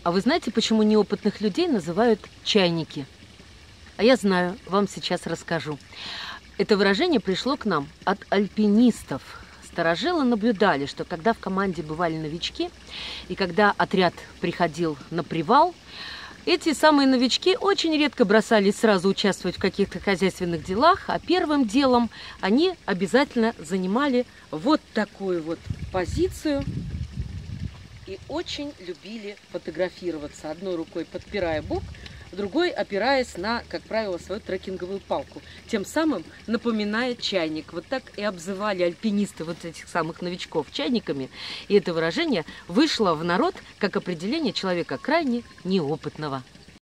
А вы знаете, почему неопытных людей называют чайники? А я знаю, вам сейчас расскажу. Это выражение пришло к нам от альпинистов. Старожилы наблюдали, что когда в команде бывали новички, и когда отряд приходил на привал, эти самые новички очень редко бросались сразу участвовать в каких-то хозяйственных делах, а первым делом они обязательно занимали вот такую вот позицию и очень любили фотографироваться, одной рукой подпирая бок, другой опираясь на, как правило, свою трекинговую палку, тем самым напоминая чайник. Вот так и обзывали альпинисты вот этих самых новичков чайниками, и это выражение вышло в народ как определение человека крайне неопытного.